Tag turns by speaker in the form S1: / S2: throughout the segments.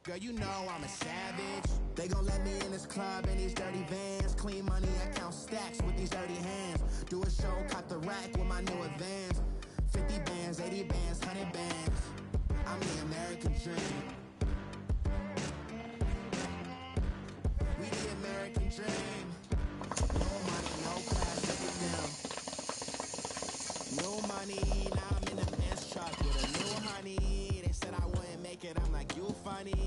S1: Girl, you know I'm a savage. They gon' let me in this club in these dirty vans. Clean money, I count stacks with these dirty hands. Do a show, cop the rack with my new advance. 50 bands, 80 bands, 100 bands. I'm the American dream. We the American dream. No money, no class, look at them. No money, now I'm in the Benz truck with a new honey. They said I wouldn't make it, I'm like, you funny.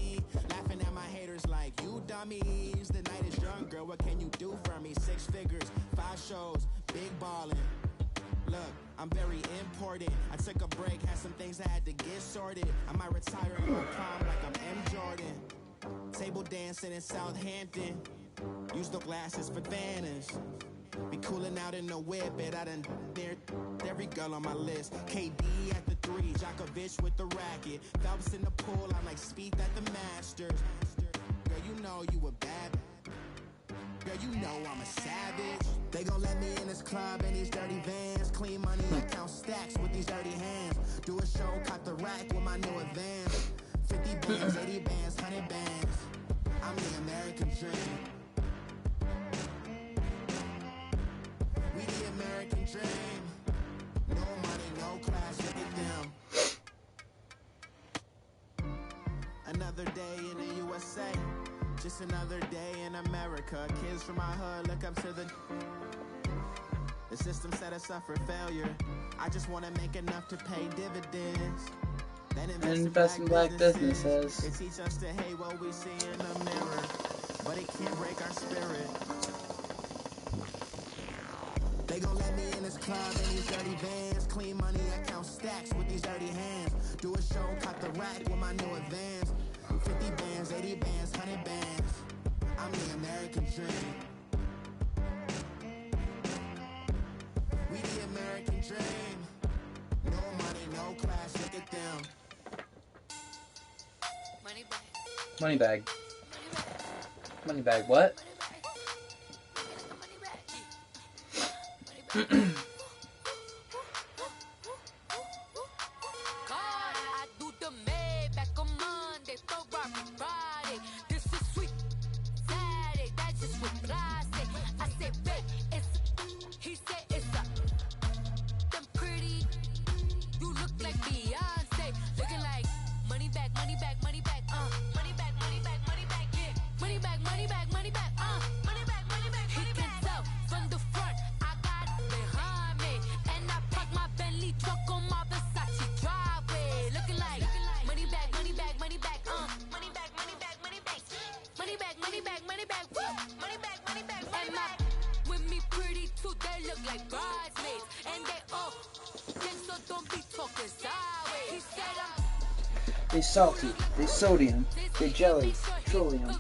S1: Laughing at my haters like, you dummies. The night is young, girl, what can you do for me? 6 figures, 5 shows, big ballin'. Look, I'm very important. I took a break, had some things I had to get sorted. I might retire in my prime like I'm M. Jordan. Table dancing in Southampton. Use the glasses for banners. Be cooling out in the whip, and I done near every girl on my list. KD at the 3, Djokovic with the racket. Phelps in the pool, I'm like Speed at the Masters. Girl, you know you a bad. Girl, you know I'm a savage. They gon' let me in this club in these dirty vans. Clean money, I count stacks with these dirty hands. Do a show, cop the rack with my new advance. 50 bands, 80 bands, 100 bands. I'm the American dream. We the American dream. No money, no class, look at them. Another day in the USA. Just another day in America. Kids from my hood look up to the system set us up for failure. I just want to make enough to pay dividends. Then invest in black businesses. They teach us to hate what we see in the mirror, but it can't break our spirit. They gon' let me in this club in these dirty vans. Clean money, I count stacks with these dirty hands. Do a show, cop the rack with my new advance. 50 bands, 80 bands, 100 bands. I'm the American dream. We the American dream. No money, no class, look at them. Money bag.
S2: Money bag. Money bag, what? They salty, they sodium, they jelly, petroleum.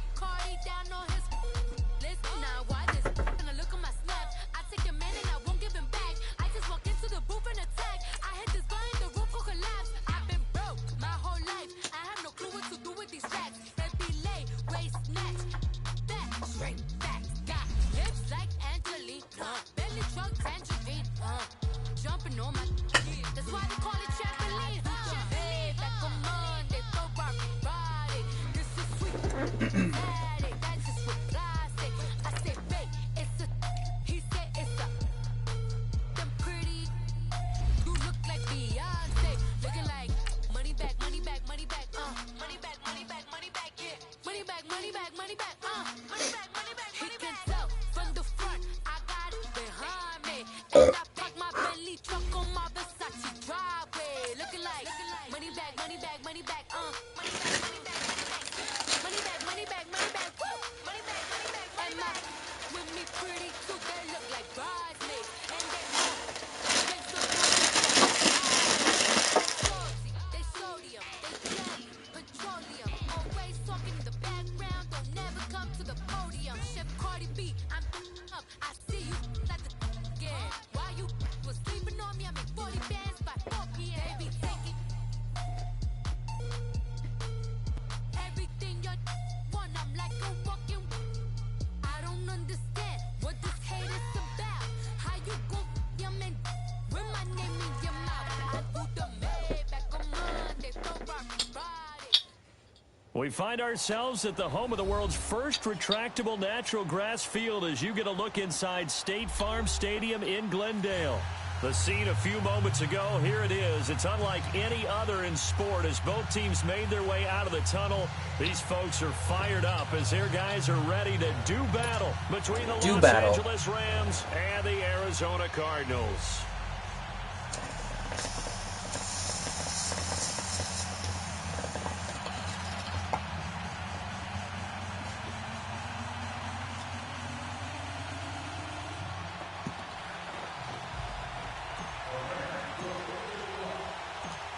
S3: We find ourselves at the home of the world's first retractable natural grass field as you get a look inside State Farm Stadium in Glendale. The scene a few moments ago, here it is. It's unlike any other in sport as both teams made their way out of the tunnel. These folks are fired up as their guys are ready to do battle between the Los Angeles Rams and the Arizona Cardinals.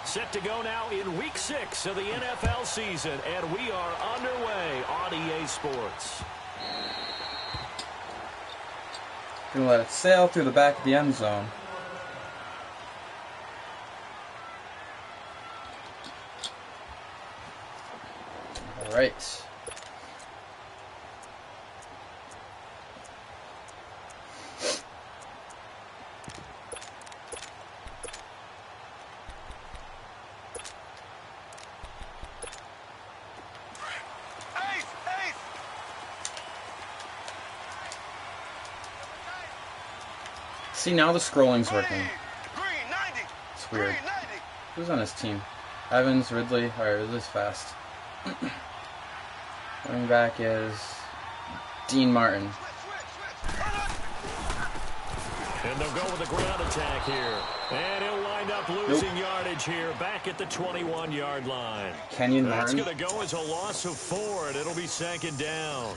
S3: Set to go now in Week 6 of the NFL season, and we are underway on EA Sports.
S4: Gonna let it sail through the back of the end zone. All right. See, now the scrolling's working. It's weird. Who's on his team? Evans, Ridley. Alright, Ridley's fast. Running back is Dean Martin.
S3: And they'll go with a ground attack here. And he'll wind up losing yardage here back at the 21-yard line.
S4: Kenyon Martin.
S3: That's going to go as a loss of 4, and it'll be 2nd down.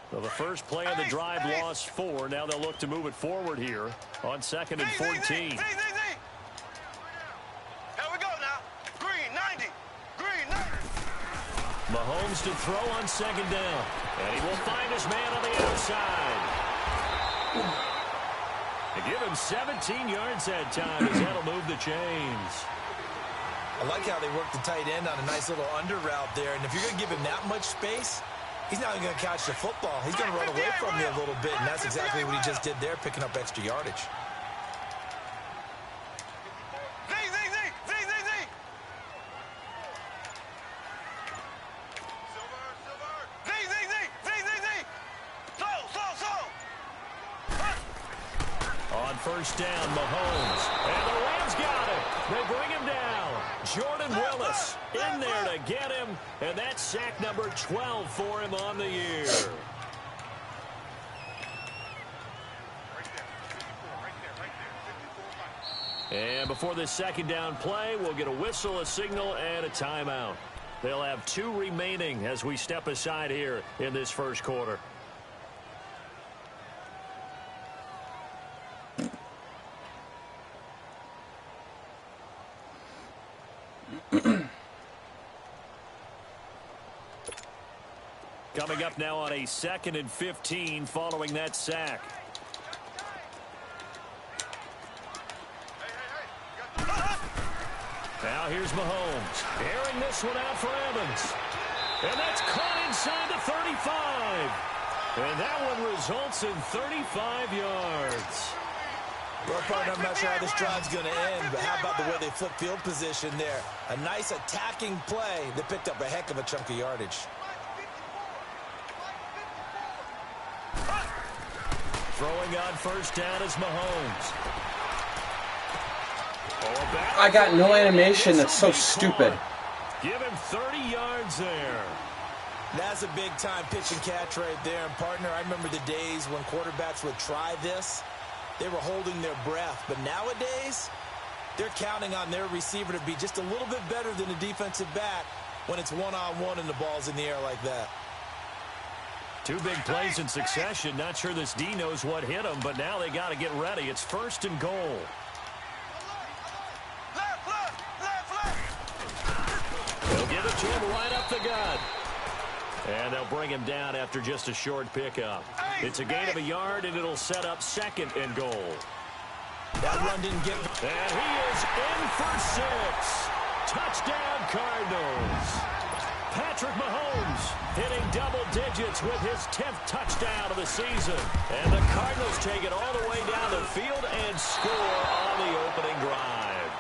S3: So the first play of the drive lost 4. Now they'll look to move it forward here on 2nd and 14.
S5: Here we go now. Green 90. Green 90.
S3: Mahomes to throw on 2nd down. And he will find his man on the outside. They give him 17 yards that time as that'll move the chains.
S6: I like how they work the tight end on a nice little under route there. And if you're going to give him that much space, he's not going to catch the football. He's going to run away from you a little bit, and that's exactly what he just did there, picking up extra yardage.
S3: On 1st down, Mahomes. And the Rams got it. They bring him down. Jordan Willis in there to get him. And that's sack number 12 for him on the year. And before this 2nd down play, we'll get a whistle, a signal, and a timeout. They'll have 2 remaining as we step aside here in this first quarter. Coming up now on a 2nd and 15 following that sack. Now here's Mahomes. Airing this one out for Evans. And that's caught inside the 35. And that one results in 35 yards.
S6: Well, partner, I'm not sure how this drive's going to end, but how about the way they flip field position there? A nice attacking play that picked up a heck of a chunk of yardage.
S3: Throwing on 1st down is Mahomes.
S4: I got no animation. That's so stupid.
S3: Give him 30 yards there.
S6: That's a big-time pitch and catch right there. And, partner, I remember the days when quarterbacks would try this. They were holding their breath. But nowadays, they're counting on their receiver to be just a little bit better than the defensive back when it's one-on-one and the ball's in the air like that.
S3: 2 big plays in succession. Not sure this D knows what hit him, but now they got to get ready. It's 1st and goal. They'll give it to him right up the gut. And they'll bring him down after just a short pickup. It's a gain of a yard, and it'll set up 2nd and goal.
S6: That run didn't get...
S3: And he is in for 6. Touchdown, Cardinals. Patrick Mahomes hitting double digits with his 10th touchdown of the season. And the Cardinals take it all the way down the field and score on the opening drive.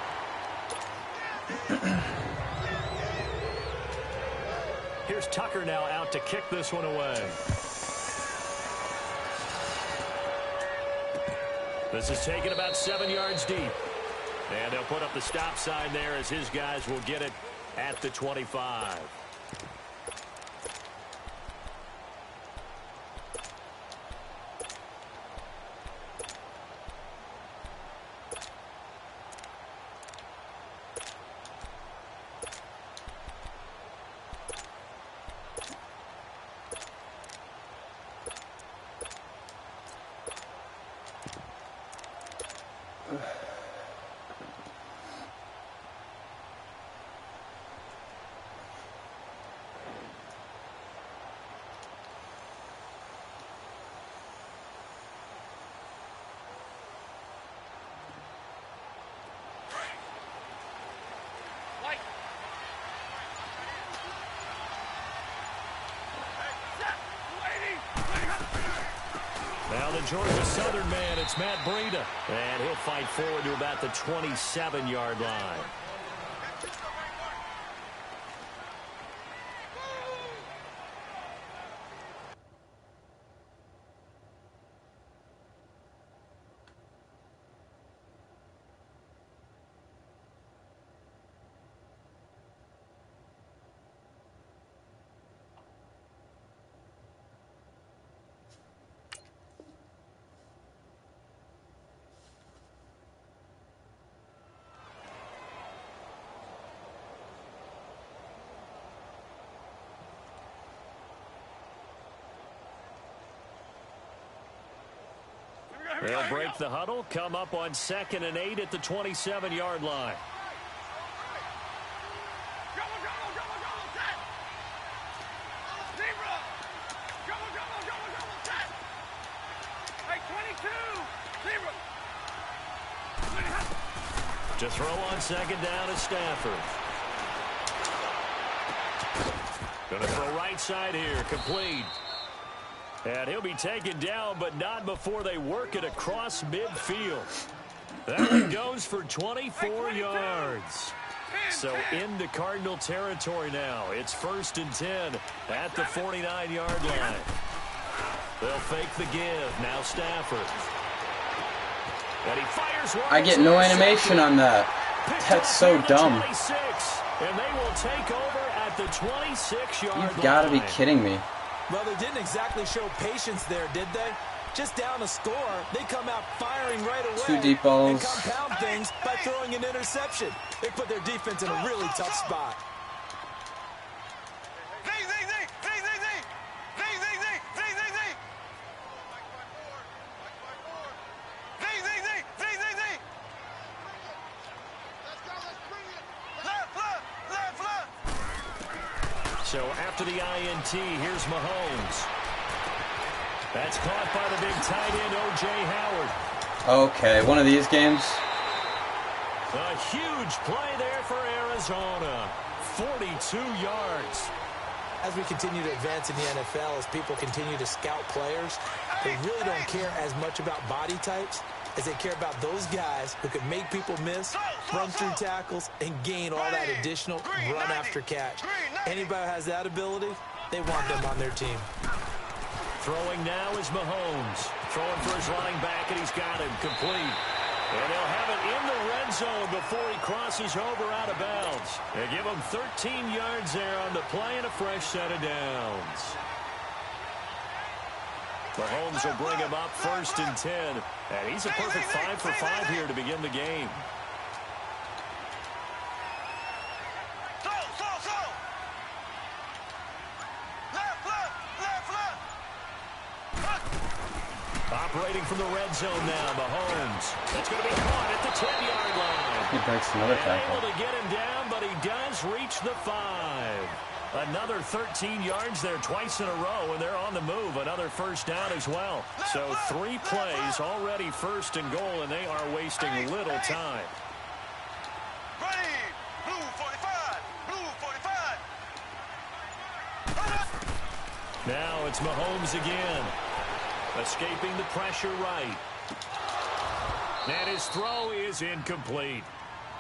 S3: Here's Tucker now out to kick this one away. This is taken about 7 yards deep. And they'll put up the stop sign there as his guys will get it at the 25. Now the Georgia Southern man, it's Matt Breida. And he'll fight forward to about the 27-yard line. They'll break the huddle, come up on 2nd and 8 at the 27-yard line. To throw on 2nd down is Stafford. Going to throw right side here, complete. And he'll be taken down, but not before they work it across midfield. That one goes for 24 yards. So into Cardinal territory now. It's 1st and 10 at the 49-yard line. They'll fake the give. Now Stafford. And he fires one.
S4: I get no animation on that. That's so dumb.
S3: And they will take over at the 26-yard line.
S4: You've got to be kidding me.
S6: Well, they didn't exactly show patience there, did they? Just down a score, they come out firing right away.
S4: 2 deep balls.
S6: And compound things by throwing an interception. They put their defense in a really tough spot.
S3: So after the INT, here's Mahomes. That's caught by the big tight end, O.J. Howard.
S4: Okay, one of these games.
S3: A huge play there for Arizona. 42 yards.
S6: As we continue to advance in the NFL, as people continue to scout players, they really don't care as much about body types as they care about those guys who can make people miss, run through tackles, and gain all that additional run after catch. Anybody who has that ability, they want them on their team.
S3: Throwing now is Mahomes. Throwing for his running back, and he's got him complete. And they'll have it in the red zone before he crosses over out of bounds. They give him 13 yards there on the play and a fresh set of downs. Mahomes will bring him up 1st and 10. And he's a perfect 5 for 5 here to begin the game. Operating from the red zone now, Mahomes. That's going to be caught at the 10-yard line.
S4: He breaks another tackle.
S3: Able to get him down, but he does reach the 5. Another 13 yards there twice in a row, and they're on the move. Another first down as well. So 3 plays already 1st and goal, and they are wasting little time.
S5: Ready, blue 45, blue 45.
S3: Now it's Mahomes again. Escaping the pressure right. And his throw is incomplete.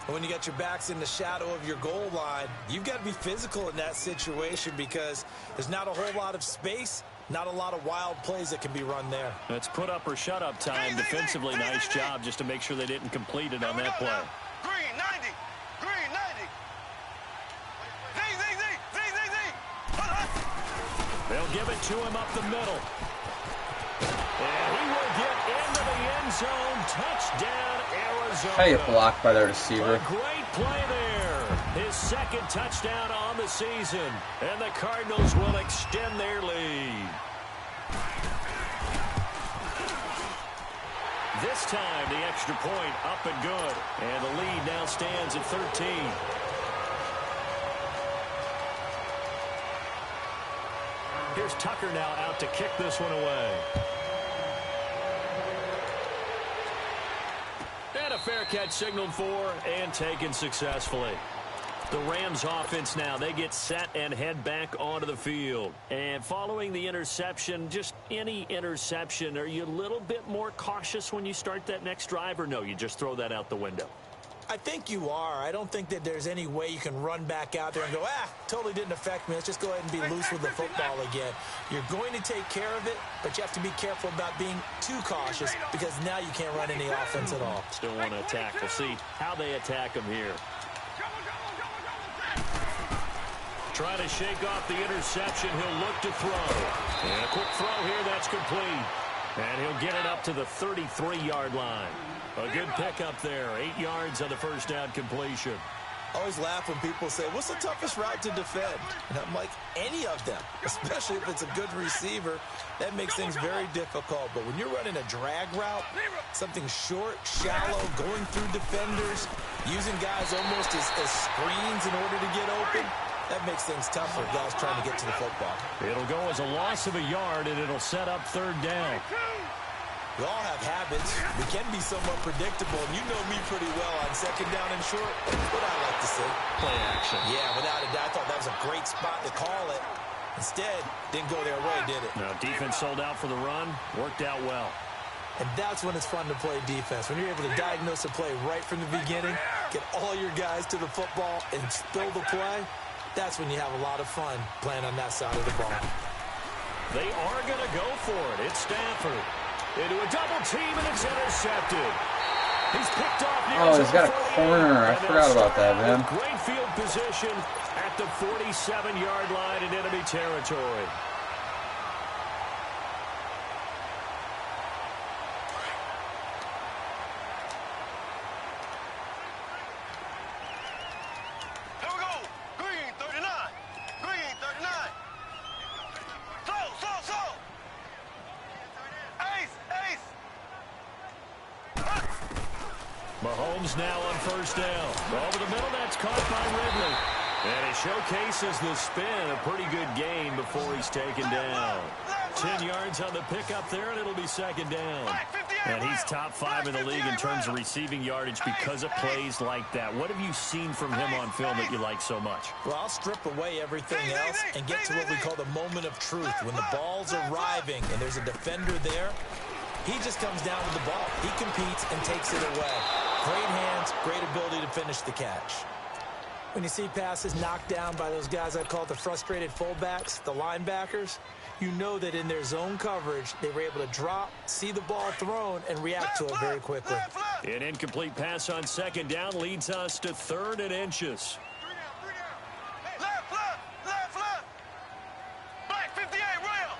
S6: And when you got your backs in the shadow of your goal line, you've got to be physical in that situation because there's not a whole lot of space, not a lot of wild plays that can be run there.
S3: That's put up or shut up time. Defensively, nice job just to make sure they didn't complete it on that play.
S5: Green 90. Green 90.
S3: They'll give it to him up the middle. And he will get into the end zone. Touchdown, Arizona.
S4: How you blocked by the receiver?
S3: A great play there. His second touchdown on the season. And the Cardinals will extend their lead. This time, the extra point up and good. And the lead now stands at 13. Here's Tucker now out to kick this one away. And a fair catch signaled for and taken successfully. The Rams offense now, they get set and head back onto the field. And following the interception, just any interception, are you a little bit more cautious when you start that next drive, or no, you just throw that out the window?
S6: I think you are. I don't think that there's any way you can run back out there and go, totally didn't affect me. Let's just go ahead and be loose with the football again. You're going to take care of it, but you have to be careful about being too cautious because now you can't run any offense at all.
S3: Still want to attack. We'll see how they attack him here. Trying to shake off the interception. He'll look to throw. And a quick throw here. That's complete. And he'll get it up to the 33-yard line. A good pickup there. 8 yards on the first down completion.
S6: I always laugh when people say, what's the toughest route to defend? And I'm like, any of them, especially if it's a good receiver. That makes things very difficult. But when you're running a drag route, something short, shallow, going through defenders, using guys almost as screens in order to get open, that makes things tough for guys trying to get to the football.
S3: It'll go as a loss of a yard, and it'll set up third down.
S6: We all have habits. We can be somewhat predictable, and you know me pretty well on second down and short. That's what I like to see.
S3: Play action.
S6: Yeah, without a doubt. I thought that was a great spot to call it. Instead, didn't go their way, did it?
S3: No, defense sold out for the run. Worked out well.
S6: And that's when it's fun to play defense. When you're able to diagnose a play right from the beginning, get all your guys to the football, and spill the play, that's when you have a lot of fun playing on that side of the ball.
S3: They are going to go for it. It's Stafford. Into a double team, and it's intercepted. He's picked off near
S4: he's got a corner. I forgot about that, man.
S3: Great field position at the 47-yard line in enemy territory.
S5: Here we go. Green 39. Green 39. So. Ace.
S3: Mahomes now on first down. Over the middle, that's caught by Ridley. And it showcases the spin. A pretty good gain before he's taken down. 10 yards on the pickup there, and it'll be second down. And he's top 5 in the league in terms of receiving yardage because of plays like that. What have you seen from him on film that you like so much?
S6: Well, I'll strip away everything else and get to what we call the moment of truth. When the ball's arriving and there's a defender there, he just comes down to the ball. He competes and takes it away. Great hands, great ability to finish the catch. When you see passes knocked down by those guys I call the frustrated fullbacks, the linebackers, you know that in their zone coverage, they were able to drop, see the ball thrown, and react to it very quickly.
S3: An incomplete pass on second down leads us to 3rd and inches.
S5: Left. Black 58 rail.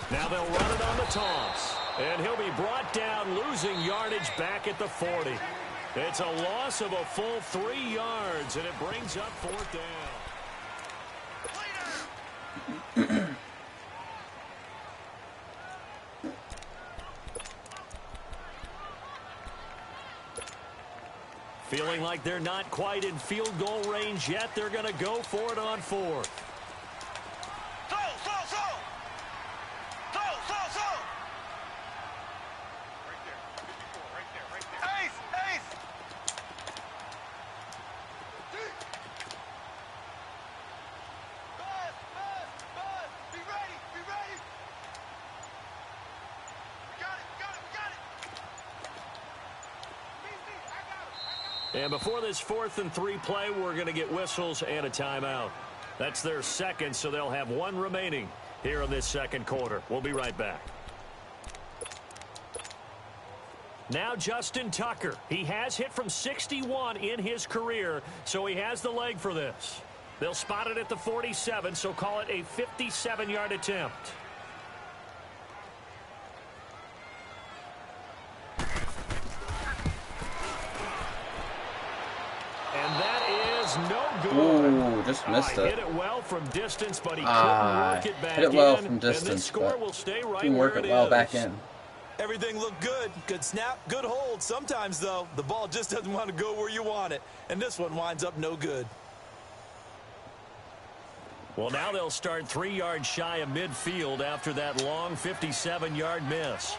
S3: Now they'll run it on the toss. And he'll be brought down, losing yardage back at the 40. It's a loss of a full 3 yards, and it brings up 4th down. Feeling like they're not quite in field goal range yet. They're going to go for it on 4th.
S5: So. Right there. Ace. Buzz. Be ready. We got it.
S3: And before this 4th and 3 play, we're going to get whistles and a timeout. That's their second, so they'll have one remaining here in this second quarter. We'll be right back. Now Justin Tucker. He has hit from 61 in his career, so he has the leg for this. They'll spot it at the 47, so call it a 57-yard attempt. And that is no good.
S4: Ooh, just missed it.
S3: Hit it well from distance, but he couldn't work it back in.
S4: Hit it well from distance,
S3: and the score will stay right
S4: didn't work
S3: where
S4: it well
S3: is.
S4: back in.
S6: Everything looked good. Good snap, good hold. Sometimes, though, the ball just doesn't want to go where you want it. And this one winds up no good.
S3: Well, now they'll start 3 yards shy of midfield after that long 57-yard miss.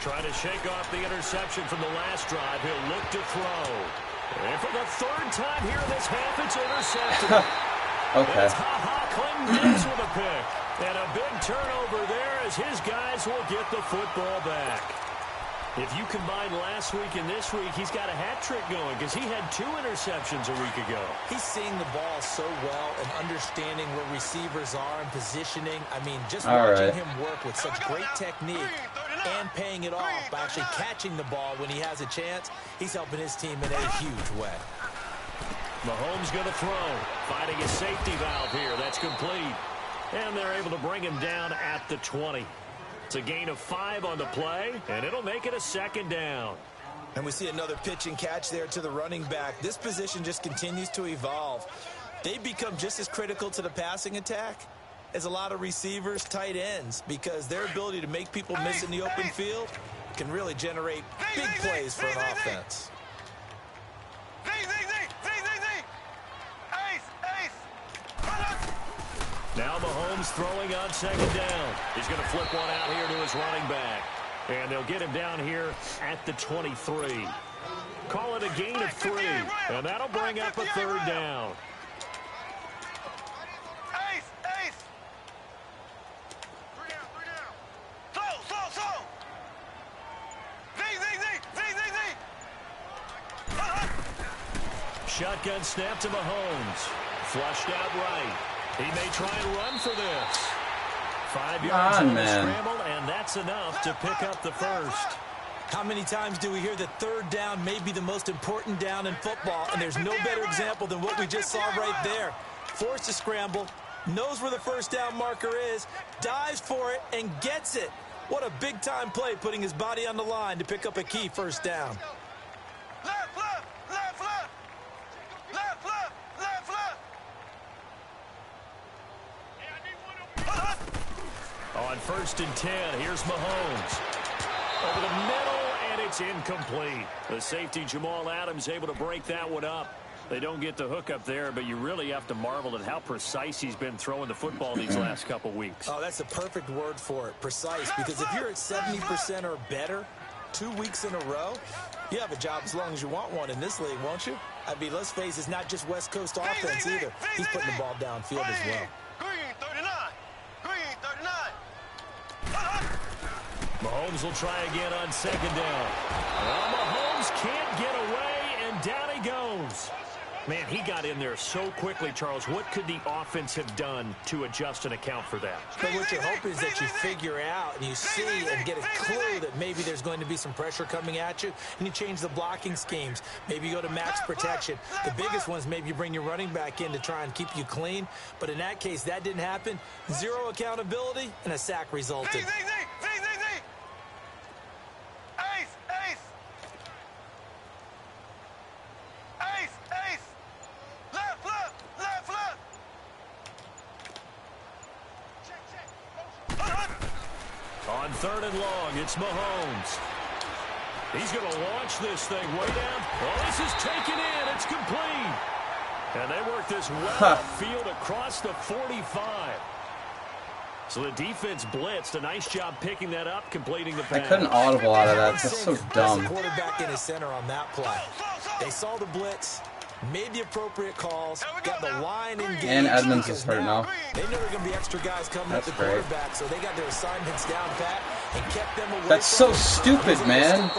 S3: Trying to shake off the interception from the last drive. He'll look to throw. And for the 3rd time here in this half, it's intercepted.
S4: Okay.
S3: It's Clinton-Dix with a pick. And a big turnover there as his guys will get the football back. If you combine last week and this week, he's got a hat trick going because he had 2 interceptions a week ago.
S6: He's seeing the ball so well and understanding where receivers are and positioning. I mean, just watching him work with such great technique and paying it off by actually catching the ball when he has a chance, he's helping his team in a huge way.
S3: Mahomes going to throw, finding a safety valve here. That's complete. And they're able to bring him down at the 20. It's a gain of 5 on the play, and it'll make it a 2nd down.
S6: And we see another pitch and catch there to the running back. This position just continues to evolve. They become just as critical to the passing attack as a lot of receivers, tight ends, because their ability to make people miss in the open field can really generate big plays for an offense.
S3: Now Mahomes throwing on 2nd down. He's going to flip one out here to his running back. And they'll get him down here at the 23. Call it a gain of 3. And that'll bring up a 3rd down. Shotgun snap to Mahomes. Flushed out right. He may try and run for this. 5 yards on the scramble, and that's enough to pick up the first.
S6: How many times do we hear that 3rd down may be the most important down in football, and there's no better example than what we just saw right there. Forced to scramble, knows where the 1st down marker is, dives for it, and gets it. What a big-time play, putting his body on the line to pick up a key 1st down.
S3: On 1st and 10, here's Mahomes. Over the middle, and it's incomplete. The safety, Jamal Adams, able to break that one up. They don't get the hook up there, but you really have to marvel at how precise he's been throwing the football these last couple weeks.
S6: Oh, that's a perfect word for it, precise, because if you're at 70% or better 2 weeks in a row, you have a job as long as you want one in this league, won't you? I mean, let's face it, it's not just West Coast offense either. He's putting the ball downfield as well.
S3: Mahomes will try again on 2nd down. Well, Mahomes can't get away, and down he goes. Man, he got in there so quickly, Charles. What could the offense have done to adjust and account for that?
S6: But what you're hoping is that you figure out and you see and get a clue that maybe there's going to be some pressure coming at you, and you change the blocking schemes. Maybe you go to max protection. The biggest ones, maybe you bring your running back in to try and keep you clean. But in that case, that didn't happen. 0 accountability, and a sack resulted.
S3: On 3rd and long, it's Mahomes. He's going to launch this thing way down. Oh, this is taken in. It's complete. And they work this well upfield across the 45. So the defense blitzed. A nice job picking that up, completing the pass.
S4: I couldn't audible out of that. That's so dumb.
S6: The quarterback in his center on that play. They saw the blitz. Made the appropriate calls, got the line engaged.
S4: And Edmonds is hurt now.
S6: They know there are going to be extra guys coming at the quarterback, so they got their assignments down pat and kept them away.
S4: That's so stupid, man.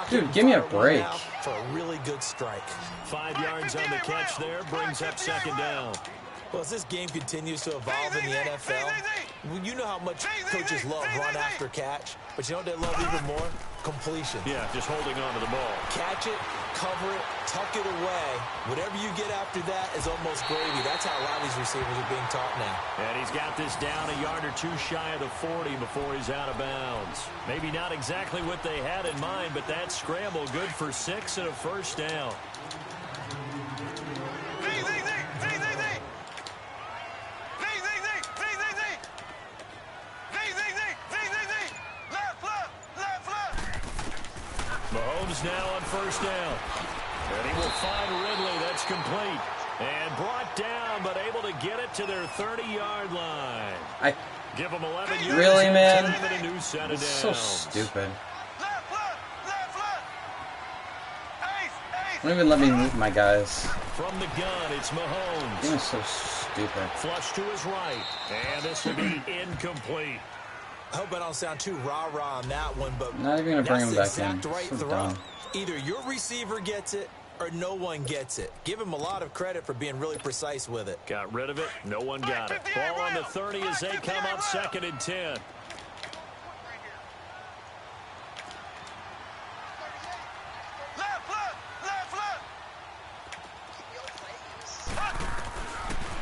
S4: Dude, give me a break.
S6: For a really good strike.
S3: 5 yards on the catch there, brings up second down.
S6: Well, as this game continues to evolve in the NFL, you know how much coaches love run after catch, but you know what they love even more? Completion.
S3: Yeah, just holding on to the ball.
S6: Catch it, cover it, tuck it away. Whatever you get after that is almost gravy. That's how a lot of these receivers are being taught now.
S3: And he's got this down a yard or two shy of the 40 before he's out of bounds. Maybe not exactly what they had in mind, but that scramble good for 6 and a first down. Mahomes now on first down. And he will find Ridley. That's complete. And brought down, but able to get it to their 30-yard line. Give them 11 yards.
S4: Really, man?
S3: It's
S4: so stupid. Don't even let me move my guys.
S3: From the gun, it's Mahomes.
S4: This is so stupid.
S3: Flush to his right. And this will be incomplete.
S6: I hope I don't sound too rah-rah on that one, but
S4: not even going to bring him back in.
S6: Right
S4: so
S6: throw.
S4: Dumb.
S6: Either your receiver gets it or no one gets it. Give him a lot of credit for being really precise with it.
S3: Got rid of it. No one got it. Ball on the 30 as they come up 2nd and 10.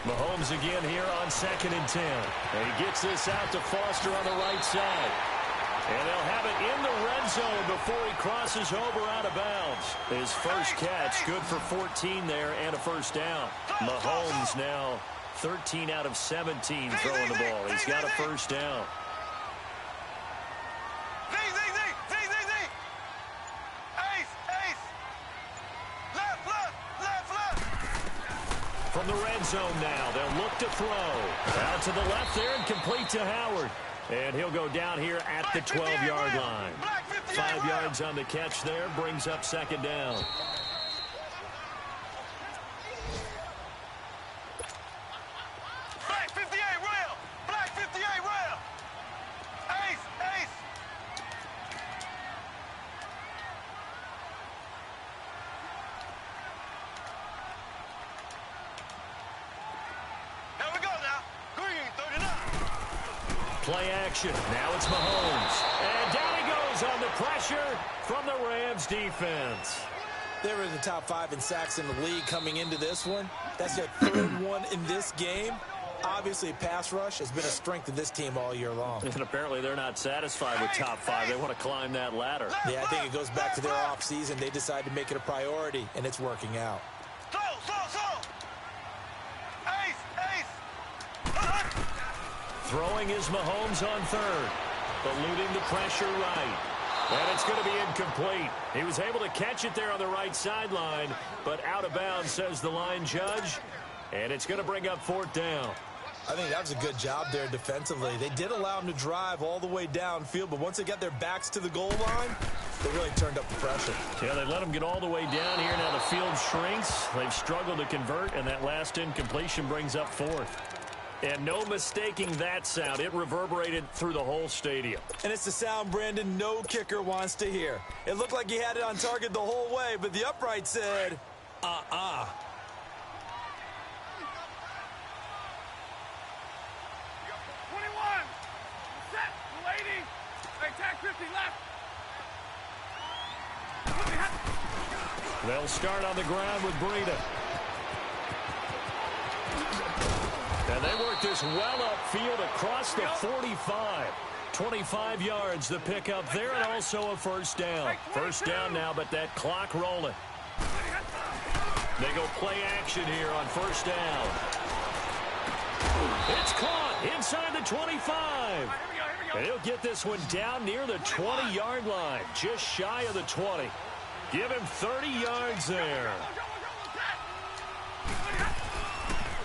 S3: Mahomes again here on 2nd and 10. And he gets this out to Foster on the right side. And they'll have it in the red zone before he crosses over out of bounds. His first catch, good for 14 there and a first down. Mahomes now 13 out of 17 throwing the ball. He's got a first down. From the red zone now, they'll look to throw. Out to the left there and complete to Howard. And he'll go down here at the 12-yard line. 5 yards on the catch there, brings up second down.
S5: Black 58 rail! Black 58 rail! Ace! Ace! Here we go now. Green 39.
S3: Play action. Now it's Mahomes. And down he goes on the pressure from the Rams defense.
S6: They were in the top 5 in sacks in the league coming into this one. That's their 3rd one in this game. Obviously, pass rush has been a strength of this team all year long.
S3: And apparently they're not satisfied with top 5. They want to climb that ladder.
S6: Yeah, I think it goes back to their offseason. They decided to make it a priority, and it's working out.
S5: So! Ace!
S3: Throwing is Mahomes on 3rd. Eluding the pressure right. And it's going to be incomplete. He was able to catch it there on the right sideline, but out of bounds, says the line judge. And it's going to bring up 4th down.
S6: I think that was a good job there defensively. They did allow him to drive all the way downfield, but once they got their backs to the goal line, they really turned up the pressure.
S3: Yeah, they let him get all the way down here. Now the field shrinks. They've struggled to convert, and that last incompletion brings up 4th. And no mistaking that sound. It reverberated through the whole stadium.
S6: And it's the sound, Brandon, no kicker wants to hear. It looked like he had it on target the whole way, but the upright said,
S5: 21. Set. Lady. Attack 50 left.
S3: They'll start on the ground with Breida. And they work this well upfield across the 45. 25 yards the pickup there, and also a first down. First down now, but that clock rolling. They go play action here on first down. It's caught inside the 25. And he'll get this one down near the 20-yard line, just shy of the 20. Give him 30 yards there.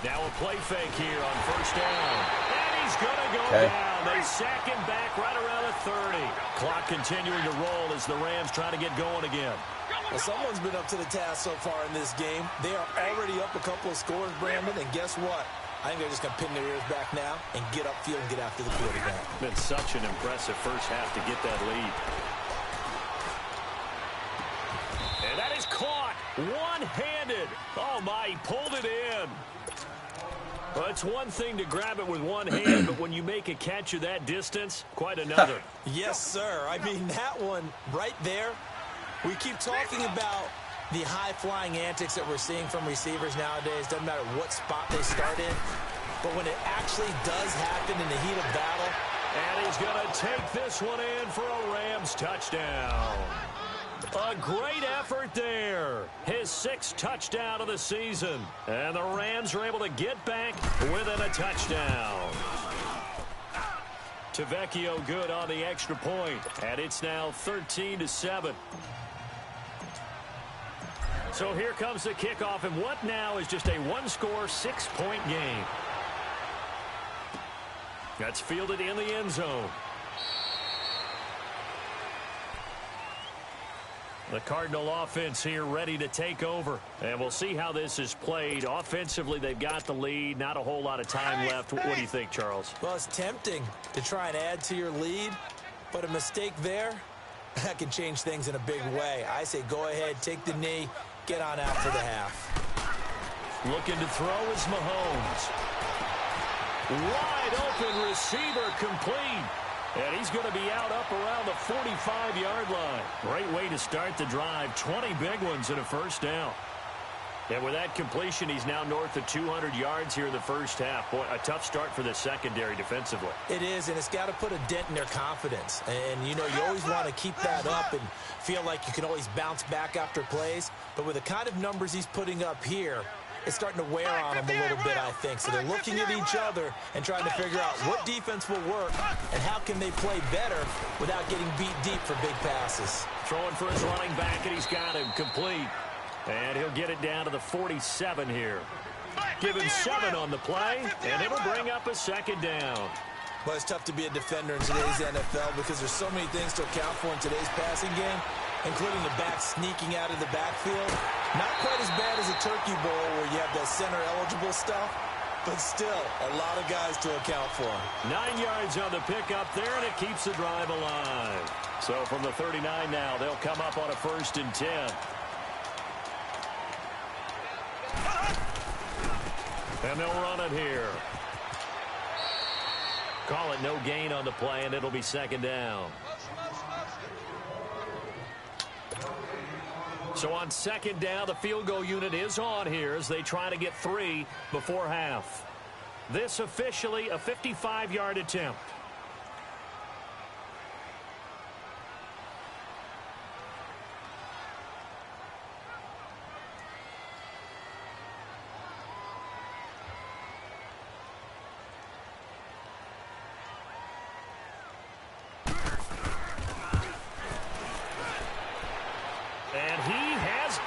S3: Now a play fake here on first down. And he's going to go down. They sack him back right around the 30. Clock continuing to roll as the Rams try to get going again.
S6: Well, someone's been up to the task so far in this game. They are already up a couple of scores, Brandon, and guess what? I think they're just going to pin their ears back now and get upfield and get after the quarterback.
S3: Been such an impressive first half to get that lead. And that is caught one-handed. Oh, my, he pulled it in. Well, it's one thing to grab it with one hand, but when you make a catch of that distance, quite another.
S6: Yes, sir. I mean, that one right there, we keep talking about the high-flying antics that we're seeing from receivers nowadays. Doesn't matter what spot they start in. But when it actually does happen in the heat of battle.
S3: And he's going to take this one in for a Rams touchdown. A great effort there. His 6th touchdown of the season. And the Rams are able to get back within a touchdown. Tavecchio good on the extra point. And it's now 13-7. So here comes the kickoff, and what now is just a one-score, 6-point game. That's fielded in the end zone. The Cardinal offense here ready to take over, and we'll see how this is played. Offensively, they've got the lead, not a whole lot of time left. What do you think, Charles?
S6: Well, it's tempting to try and add to your lead, but a mistake there, that can change things in a big way. I say go ahead, take the knee, get on out for the half.
S3: Looking to throw is Mahomes. Wide open receiver complete. And he's going to be out up around the 45-yard line. Great way to start the drive. 20 big ones in a first down. And with that completion, he's now north of 200 yards here in the first half. Boy, a tough start for the secondary defensively.
S6: It is, and it's got to put a dent in their confidence. And, you know, you always want to keep that up and feel like you can always bounce back after plays. But with the kind of numbers he's putting up here, it's starting to wear on them a little bit, I think. So they're looking at each other and trying to figure out what defense will work and how can they play better without getting beat deep for big passes.
S3: Throwing for his running back, and he's got him complete. And he'll get it down to the 47 here. Give him 7 on the play, and it'll bring up a second down.
S6: Well, it's tough to be a defender in today's NFL because there's so many things to account for in today's passing game, including the back sneaking out of the backfield. Not quite as bad as a turkey bowl where you have the center-eligible stuff, but still a lot of guys to account for.
S3: 9 yards on the pickup there, and it keeps the drive alive. So from the 39 now, they'll come up on a 1st and 10. And they'll run it here. Call it no gain on the play, and it'll be second down. So on second down, the field goal unit is on here as they try to get 3 before half. This officially a 55-yard attempt.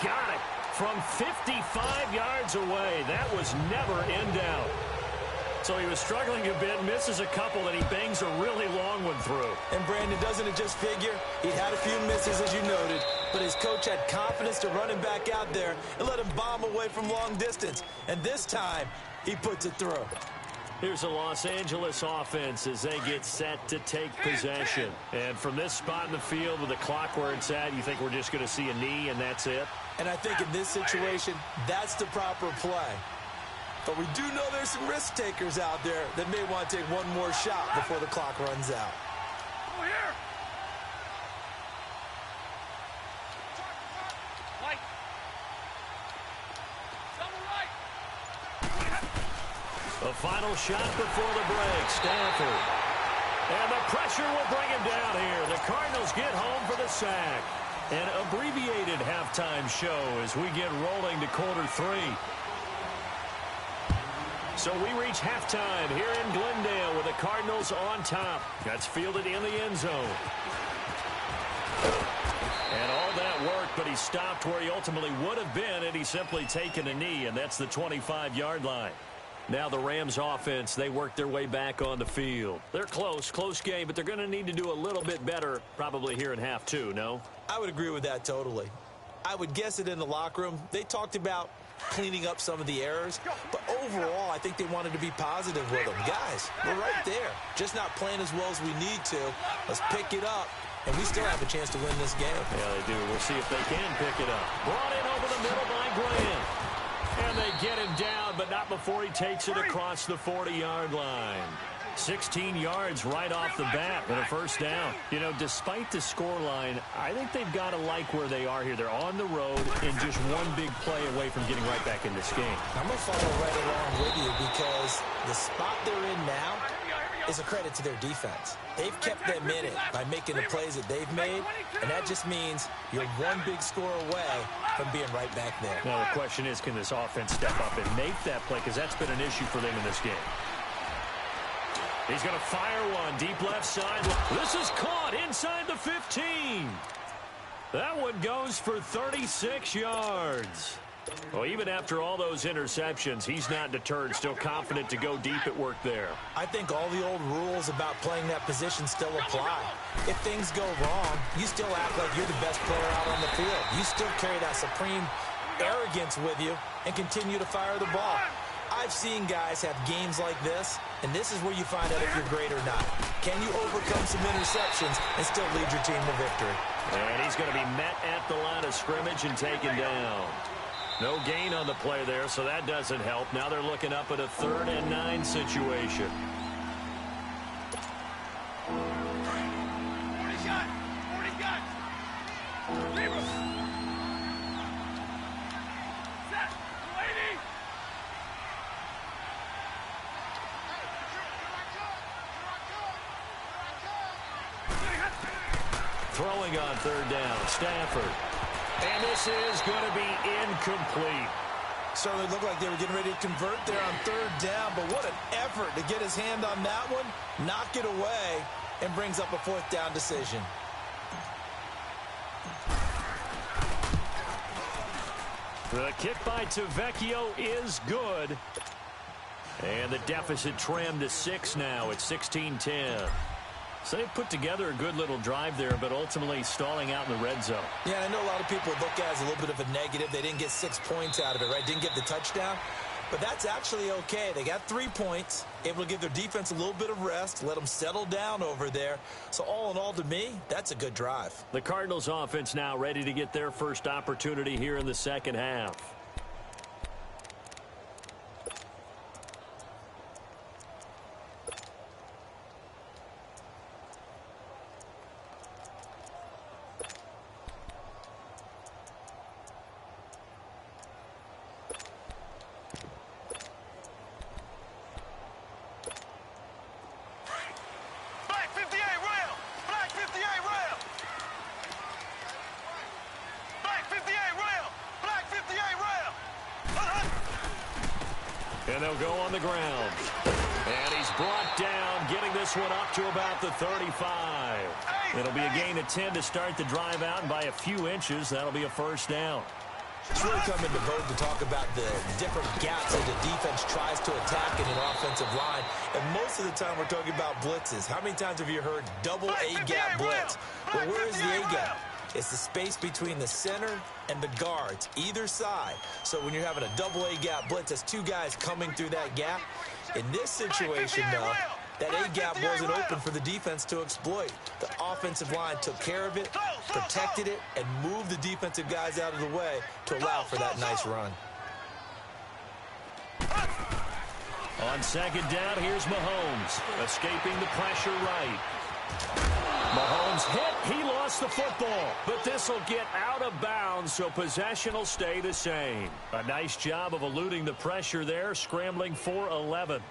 S3: Got it from 55 yards away. That was never in doubt. So he was struggling a bit, misses a couple, and he bangs a really long one through.
S6: And Brandon, doesn't it just figure? He'd had a few misses, as you noted, but his coach had confidence to run him back out there and let him bomb away from long distance. And this time, he puts it through.
S3: Here's a Los Angeles offense as they get set to take possession. And from this spot in the field with the clock where it's at, you think we're just going to see a knee and that's it?
S6: And I think in this situation, that's the proper play. But we do know there's some risk takers out there that may want to take one more shot before the clock runs out.
S5: Over here.
S3: The final shot before the break, Stanford. And the pressure will bring him down here. The Cardinals get home for the sack. An abbreviated halftime show as we get rolling to quarter 3. So we reach halftime here in Glendale with the Cardinals on top. That's fielded in the end zone. And all that worked, but he stopped where he ultimately would have been had he simply taken a knee, and that's the 25-yard line. Now the Rams offense, they work their way back on the field. They're close game, but they're going to need to do a little bit better probably here in half 2, no?
S6: I would agree with that totally. I would guess it in the locker room. They talked about cleaning up some of the errors, but overall, I think they wanted to be positive with them. Guys, we're right there. Just not playing as well as we need to. Let's pick it up, and we still have a chance to win this game.
S3: Yeah, they do. We'll see if they can pick it up. Brought in over the middle by Grant. And they get him down, but not before he takes it across the 40-yard line. 16 yards right off the bat with a first down. You know, despite the scoreline, I think they've got to like where they are here. They're on the road and just one big play away from getting right back in this game.
S6: I'm going to follow right along with you because the spot they're in now is a credit to their defense. They've kept them in it by making the plays that they've made, and that just means you're one big score away from being right back there.
S3: Now, the question is, can this offense step up and make that play? Because that's been an issue for them in this game. He's going to fire one deep left side. This is caught inside the 15. That one goes for 36 yards. Well, even after all those interceptions, he's not deterred, still confident to go deep at work there.
S6: I think all the old rules about playing that position still apply. If things go wrong, you still act like you're the best player out on the field. You still carry that supreme arrogance with you and continue to fire the ball. I've seen guys have games like this, and this is where you find out if you're great or not. Can you overcome some interceptions and still lead your team to victory?
S3: And he's going to be met at the line of scrimmage and taken down. No gain on the play there, so that doesn't help. Now they're looking up at a 3rd and 9 situation. Throwing on 3rd down, Stafford. And this is going to be incomplete.
S6: Certainly looked like they were getting ready to convert there on 3rd down, but what an effort to get his hand on that one, knock it away, and brings up a 4th down decision.
S3: The kick by Tavecchio is good. And the deficit trimmed to 6 now at 16-10. So they put together a good little drive there, but ultimately stalling out in the red zone.
S6: Yeah, I know a lot of people look at it as a little bit of a negative. They didn't get 6 points out of it, right? Didn't get the touchdown. But that's actually okay. They got 3 points, able to give their defense a little bit of rest, let them settle down over there. So all in all, to me, that's a good drive.
S3: The Cardinals offense now ready to get their first opportunity here in the second half. And they'll go on the ground. And he's brought down, getting this one up to about the 35. It'll be a gain of 10 to start the drive out, and by a few inches, that'll be a first down.
S6: It's really come into vogue to talk about the different gaps that the defense tries to attack in an offensive line. And most of the time, we're talking about blitzes. How many times have you heard double A-gap blitz? Well, where is the A-gap? It's the space between the center and the guards, either side. So when you're having a double A-gap blitz, that's 2 guys coming through that gap. In this situation, though, that A-gap wasn't open for the defense to exploit. The offensive line took care of it, protected it, and moved the defensive guys out of the way to allow for that nice run.
S3: On 2nd down, here's Mahomes, escaping the pressure right. Mahomes hit. He lost the football, but this will get out of bounds, so possession will stay the same. A nice job of eluding the pressure there, scrambling for 11.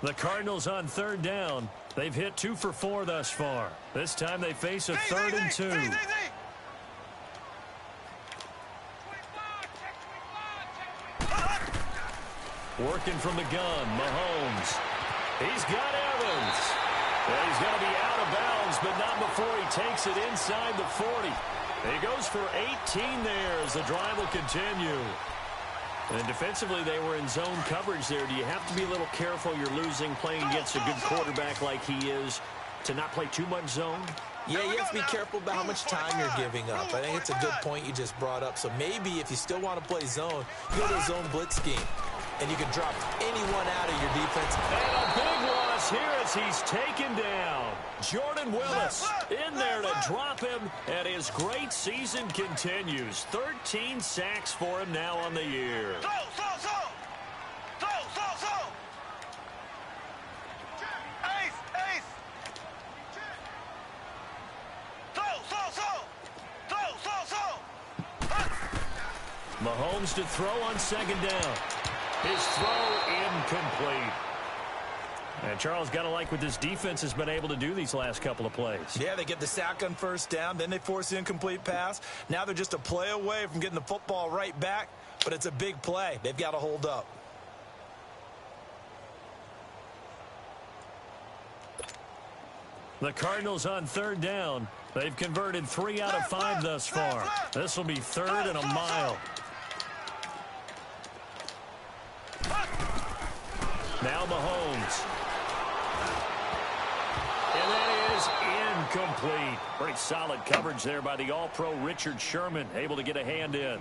S3: The Cardinals on 3rd down. They've hit 2 for 4 thus far. This time they face a 3rd and 2. Working from the gun, Mahomes. He's got Evans. And he's going to be out of bounds, but not before he takes it inside the 40. He goes for 18 there as the drive will continue. And defensively, they were in zone coverage there. Do you have to be a little careful? You're losing, playing against a good quarterback like he is, to not play too much zone?
S6: Yeah, you have to be careful about how much time you're giving up. I think it's a good point you just brought up. So maybe if you still want to play zone, you go to a zone blitz scheme, and you can drop anyone out of your defense.
S3: And a big loss here as he's taken down. Jordan Willis in there to drop him, and his great season continues. 13 sacks for him now on the year. Mahomes to throw on second down. His throw incomplete. And Charles, got to like what this defense has been able to do these last couple of plays.
S6: Yeah, they get the sack on first down, then they force the incomplete pass. Now they're just a play away from getting the football right back, but it's a big play. They've got to hold up.
S3: The Cardinals on third down. They've converted 3 out of 5 thus far. This will be third and a mile. Now Mahomes. And that is incomplete. Pretty solid coverage there by the All-Pro Richard Sherman, able to get a hand in.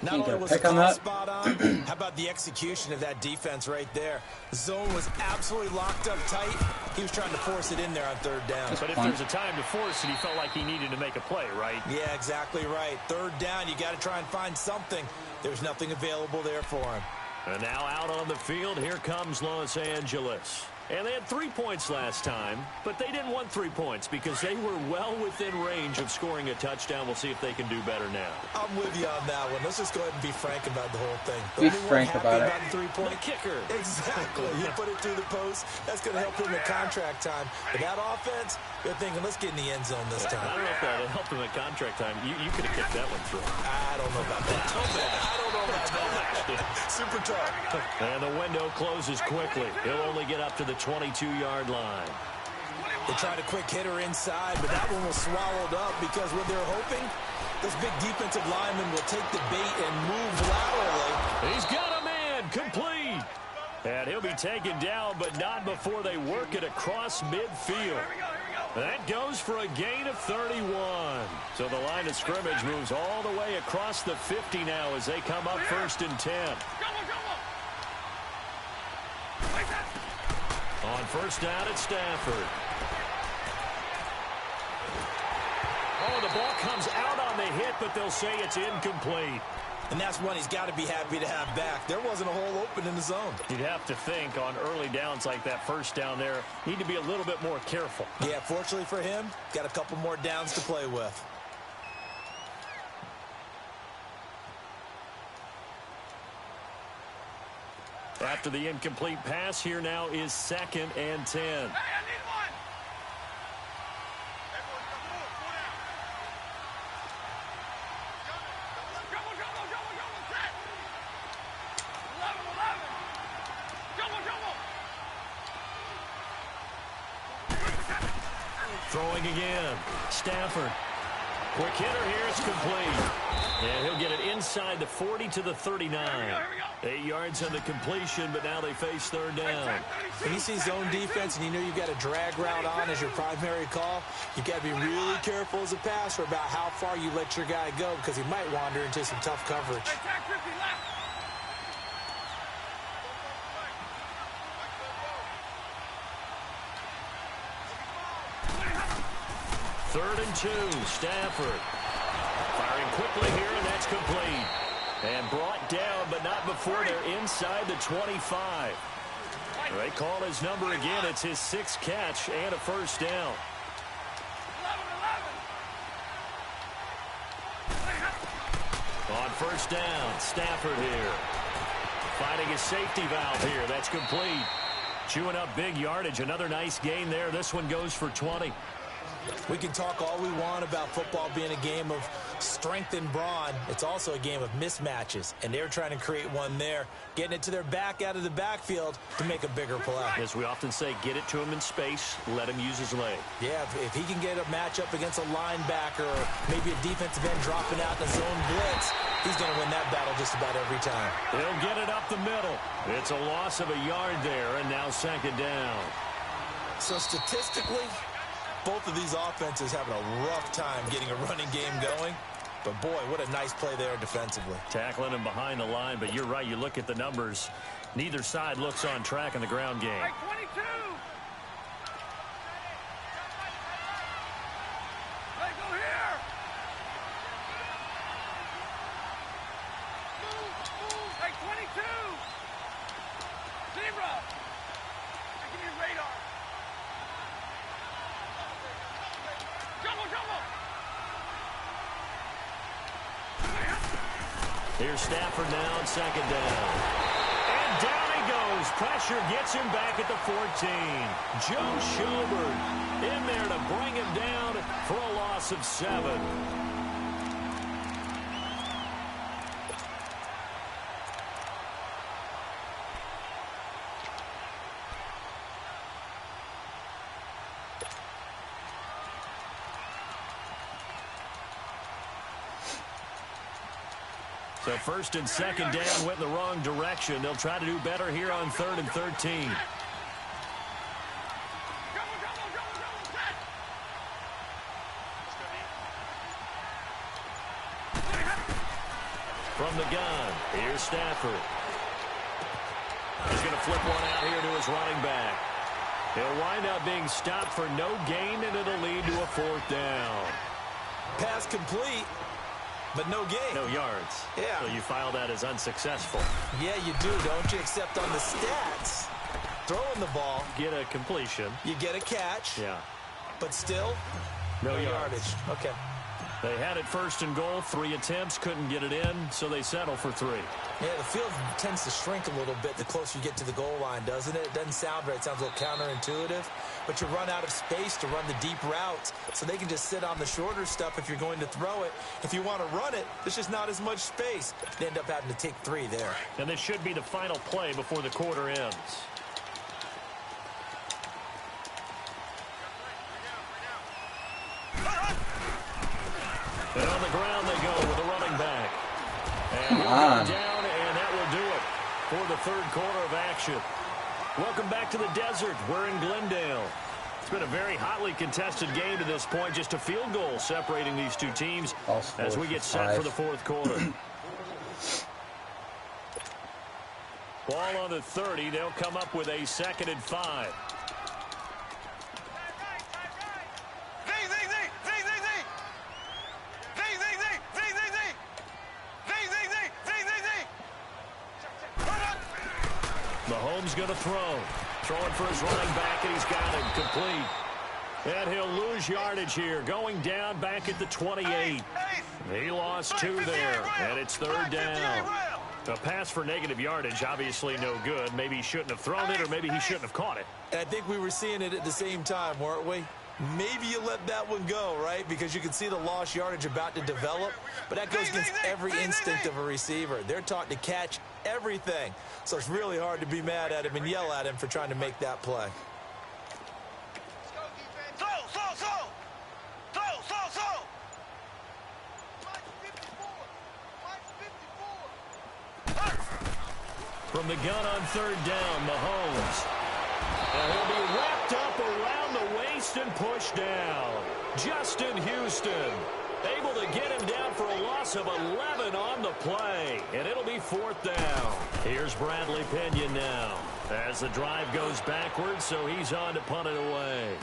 S6: Not only was the call spot on, how about the execution of that defense right there? The zone was absolutely locked up tight. He was trying to force it in there on third down.
S3: But if there's a time to force it, he felt like he needed to make a play, right?
S6: Yeah, exactly right. Third down, you got to try and find something. There's nothing available there for him.
S3: And now out on the field, here comes Los Angeles. And they had 3 points last time, but they didn't want 3 points because they were well within range of scoring a touchdown. We'll see if they can do better now.
S6: I'm with you on that one. Let's just go ahead and be frank about the whole thing.
S2: Be frank about it.
S6: The 3-point
S3: kicker.
S6: Exactly. You put it through the post. That's going to help him in contract time. But that offense, you're thinking, let's get in the end zone this time.
S3: I don't know if that helped him at contract time. You could have kicked that one through.
S6: I don't know about that. I don't know about that. Super tough.
S3: And the window closes quickly. He'll only get up to the 22-yard line.
S6: They tried a quick hitter inside, but that one was swallowed up because what they're hoping, this big defensive lineman will take the bait and move laterally.
S3: He's got a man, complete. And he'll be taken down, but not before they work it across midfield. That goes for a gain of 31. So the line of scrimmage moves all the way across the 50 now as they come up 1st and 10. On first down at Stafford. Oh, the ball comes out on the hit, but they'll say it's incomplete.
S6: And that's one he's got to be happy to have back. There wasn't a hole open in the zone.
S3: You'd have to think on early downs like that first down there, need to be a little bit more careful.
S6: Yeah, fortunately for him, got a couple more downs to play with.
S3: After the incomplete pass, here now is 2nd and 10.
S5: Hey, I need one.
S3: Throwing again. Stafford. Quick hitter here. It's complete. And he'll get it inside the 40 to the 39. 8 yards on the completion, but now they face third down.
S6: When you see zone defense and you know you've got a drag route on as your primary call, you've got to be really careful as a passer about how far you let your guy go because he might wander into some tough coverage.
S3: Third and 2, Stafford. Firing quickly here, and that's complete. And brought down, but not before they're inside the 25. They call his number again. It's his 6th catch and a first down. On first down, Stafford here. Finding his safety valve here. That's complete. Chewing up big yardage. Another nice gain there. This one goes for 20.
S6: We can talk all we want about football being a game of strength and brawn. It's also a game of mismatches, and they're trying to create one there, getting it to their back out of the backfield to make a bigger play.
S3: As we often say, get it to him in space, let him use his leg.
S6: Yeah, if he can get a matchup against a linebacker or maybe a defensive end dropping out in the zone blitz, He's going to win that battle just about every time.
S3: He'll get it up the middle. It's a loss of a yard there, and now second down.
S6: So statistically, both of these offenses having a rough time getting a running game going. But, boy, what a nice play there defensively.
S3: Tackling him behind the line, but you're right. You look at the numbers. Neither side looks on track in the ground game.
S5: Right, 22. Hey, go here. Move. Hey, 22. Zero. Hey, give me your radar. Jumbo.
S3: Here's Stafford now on second down. And down he goes. Pressure gets him back at the 14. Joe Schobert in there to bring him down for a loss of 7. So first and second down went in the wrong direction. They'll try to do better here on 3rd and 13. From the gun, here's Stafford. He's going to flip one out here to his running back. He'll wind up being stopped for no gain, and it'll lead to a 4th down.
S6: Pass complete. But no gain.
S3: No yards.
S6: Yeah.
S3: So you file that as unsuccessful.
S6: Yeah, you do, don't you? Except on the stats, throwing the ball.
S3: Get a completion.
S6: You get a catch.
S3: Yeah.
S6: But still,
S3: no
S6: yardage. Okay.
S3: They had it 1st and goal. 3 attempts. Couldn't get it in, so they settle for 3.
S6: Yeah, the field tends to shrink a little bit the closer you get to the goal line, doesn't it? It doesn't sound right. It sounds a little counterintuitive. But you run out of space to run the deep routes, so they can just sit on the shorter stuff if you're going to throw it. If you want to run it, there's just not as much space. They end up having to take 3 there.
S3: And this should be the final play before the quarter ends. And on the ground they go with a running back. And he'll go down, and that will do it for the 3rd quarter of action. Welcome back to the desert. We're in Glendale. It's been a very hotly contested game to this point. Just a field goal separating these two teams as we get set for the 4th quarter. Ball on the 30. They'll come up with a 2nd and 5. Mahomes going to throw. Throwing for his running back, and he's got him complete. And he'll lose yardage here. Going down back at the 28. He lost 2 there, and it's 3rd down. A pass for negative yardage, obviously no good. Maybe he shouldn't have thrown it, or maybe he shouldn't have caught it.
S6: And I think we were seeing it at the same time, weren't we? Maybe you let that one go, right? Because you can see the lost yardage about to develop. But that goes against every instinct of a receiver. They're taught to catch everything. So it's really hard to be mad at him and yell at him for trying to make that play.
S3: From the gun on 3rd down, Mahomes. And he'll be wrapped up around the waist and pushed down. Justin Houston able to get him down for a loss of 11 on the play. And it'll be 4th down. Here's Bradley Pinion now as the drive goes backwards, so he's on to punt it away.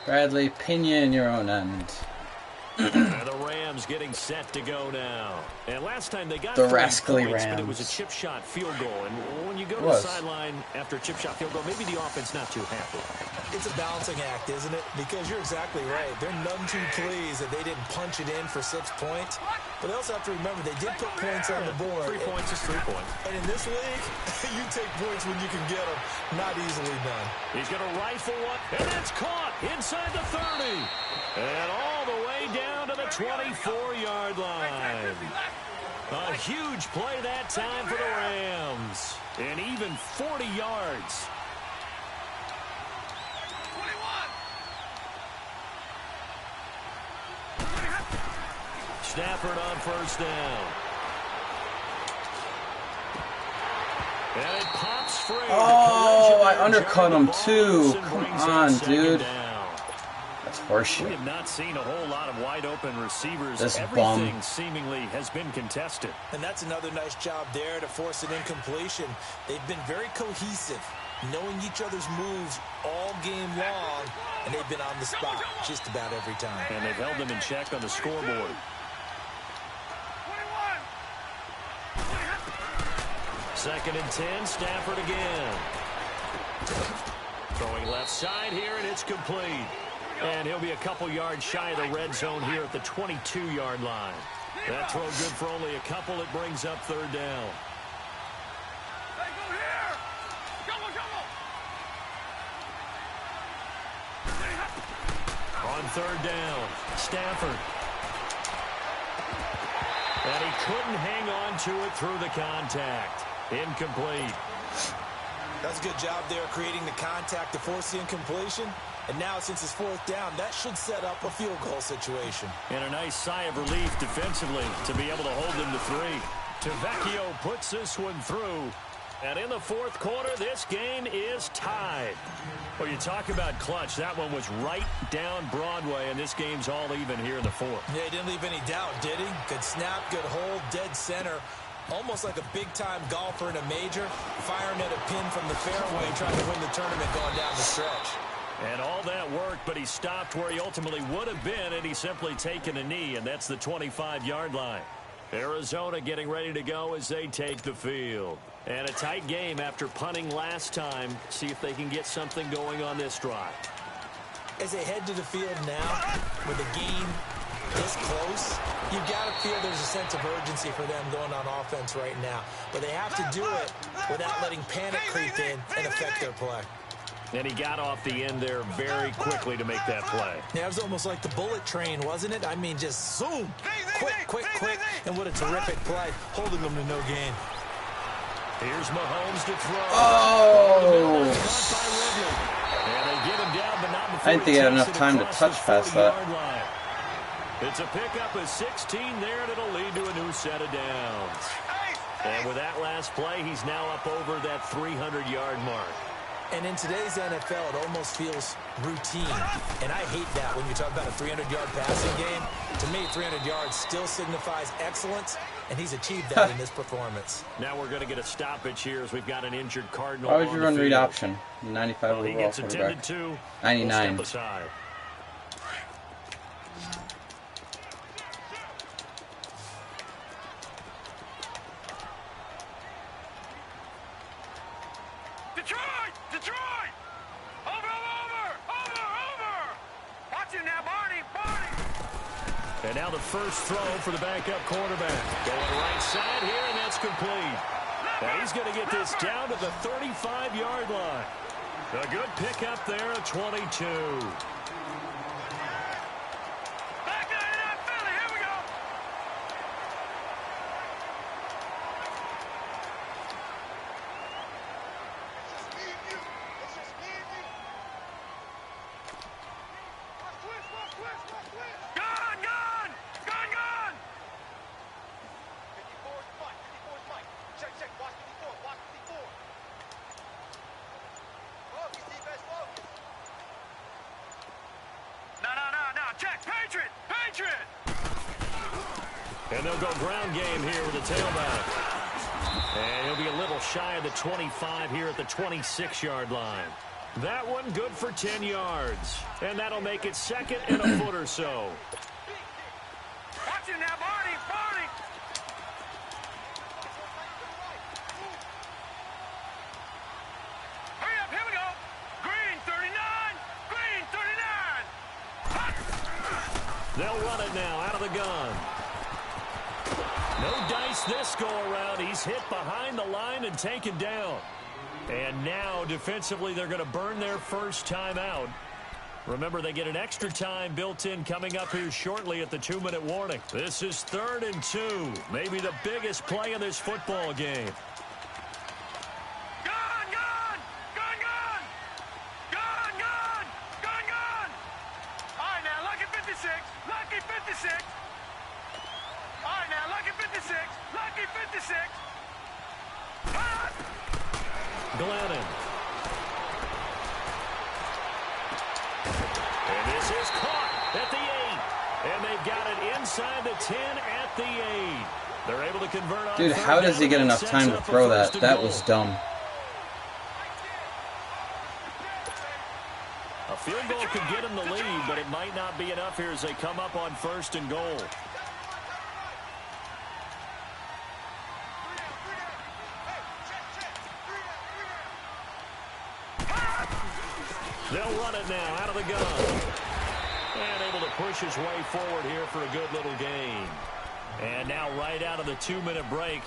S4: Bradley Pinion, your own end.
S3: And the Rams getting set to go now. And last time they got
S4: the
S3: 3
S4: rascally
S3: points,
S4: Rams.
S3: but it was a chip shot field goal. And when you go to the sideline after a chip shot field goal, maybe the offense not too happy.
S6: It's a balancing act, isn't it? Because you're exactly right. They're none too pleased that they didn't punch it in for 6 points. But they also have to remember they did put points on the board.
S3: 3 points is 3 points.
S6: And in this league, you take points when you can get them. Not easily done.
S3: He's going to rifle one, and it's caught inside the 30. And all the way down to the 24-yard line. A huge play that time for the Rams. And even 40 yards. Stafford on first down. And it pops free.
S4: Oh, I undercut him too. Come on, dude. That's horseshit.
S3: We have not seen a whole lot of wide open receivers.
S4: This
S3: Everything
S4: bum.
S3: seemingly has been contested.
S6: And that's another nice job there to force an incompletion. They've been very cohesive, knowing each other's moves all game long, and they've been on the spot just about every time.
S3: And they've held them in check on the scoreboard. Second and 10, Stafford again. Throwing left side here, and it's complete. And he'll be a couple yards shy of the red zone here at the 22-yard line. That throw good for only a couple. It brings up third down. On third down, Stafford. And he couldn't hang on to it through the contact. Incomplete.
S6: That's a good job there creating the contact to force the incompletion. And now, since it's fourth down, that should set up a field goal situation.
S3: And a nice sigh of relief defensively to be able to hold them to 3. Tavecchio puts this one through. And in the fourth quarter, this game is tied. Well, you talk about clutch. That one was right down Broadway, and this game's all even here in the fourth.
S6: Yeah, he didn't leave any doubt, did he? Good snap, good hold, dead center. Almost like a big-time golfer in a major, firing at a pin from the fairway, trying to win the tournament going down the stretch.
S3: And all that work, but he stopped where he ultimately would have been, and he's simply taken a knee, and that's the 25-yard line. Arizona getting ready to go as they take the field. And a tight game after punting last time. See if they can get something going on this drive.
S6: As they head to the field now, with the game this close, you've got to feel there's a sense of urgency for them going on offense right now. But they have to do it without letting panic creep in and affect their play.
S3: And he got off the end there very quickly to make that play.
S6: Yeah, it was almost like the bullet train, wasn't it? I mean, just zoom, quick, quick, quick. And what a terrific play, holding them to no gain.
S3: Here's Mahomes to throw.
S4: Oh!
S3: And they get him down, but not before
S4: I didn't think he had enough time to touch past that.
S3: It's a pickup of 16 there, and it'll lead to a new set of downs. And with that last play, he's now up over that 300-yard mark.
S6: And in today's NFL, it almost feels routine. And I hate that when you talk about a 300-yard passing game. To me, 300 yards still signifies excellence, and he's achieved that in this performance.
S3: Now we're going to get a stoppage here as we've got an injured Cardinal.
S4: Why would you run read option? 95 overall
S3: he gets
S4: quarterback.
S3: attended to.
S4: 99.
S3: We'll step aside.
S5: Detroit! Over! Watch it now, Barney!
S3: And now the first throw for the backup quarterback. Going right side here, and that's complete. And he's going to get this down to the 35-yard line. A good pickup there at 22.
S5: Back in that Philly, here we go! Gun! 54's Mike. Check, watch 54. Focus, defense, focus. No, check, Patriot!
S3: And they'll go ground game here with the tailback. And he'll be a little shy of the 25 here at the 26-yard line. That one good for 10 yards. And that'll make it second and a foot or so.
S5: Watch it now, Barney! Hurry up, here we go! Green 39!
S3: They'll run it now out of the gun. No dice this go-around. He's hit behind the line and taken down. And now, defensively, they're going to burn their first time out. Remember, they get an extra time built in coming up here shortly at the 2-minute warning. This is 3rd and 2. Maybe the biggest play in this football game.
S5: Gun! All right, now, lucky 56.
S3: And this is caught at the 8. And they've got it inside the 10 at the 8. They're able to convert on.
S4: Dude, how does he get enough time to throw that? That was dumb.
S3: A field goal could get him the lead, but it might not be enough here as they come up on 1st and goal. They'll run it now out of the gun. And able to push his way forward here for a good little gain. And now right out of the 2-minute break,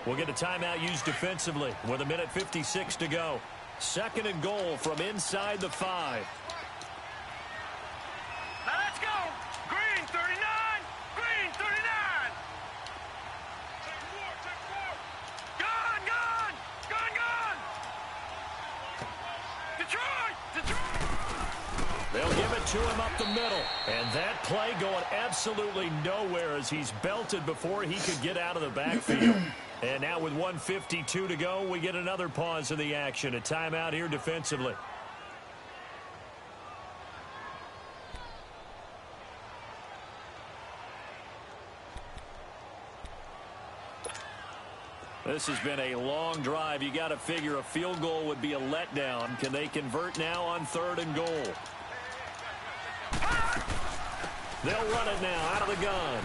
S3: we'll get a timeout used defensively with 1:56 to go. 2nd and goal from inside the 5.
S5: Now let's go. Green 39. Green 39. Take 4. Gun, gun. Gun, gun. Detroit. Detroit.
S3: They'll give it to him up the middle. And that play going absolutely nowhere as he's belted before he could get out of the backfield. And now with 1:52 to go, we get another pause in the action. A timeout here defensively. This has been a long drive. You got to figure a field goal would be a letdown. Can they convert now on 3rd and goal? They'll run it now out of the gun.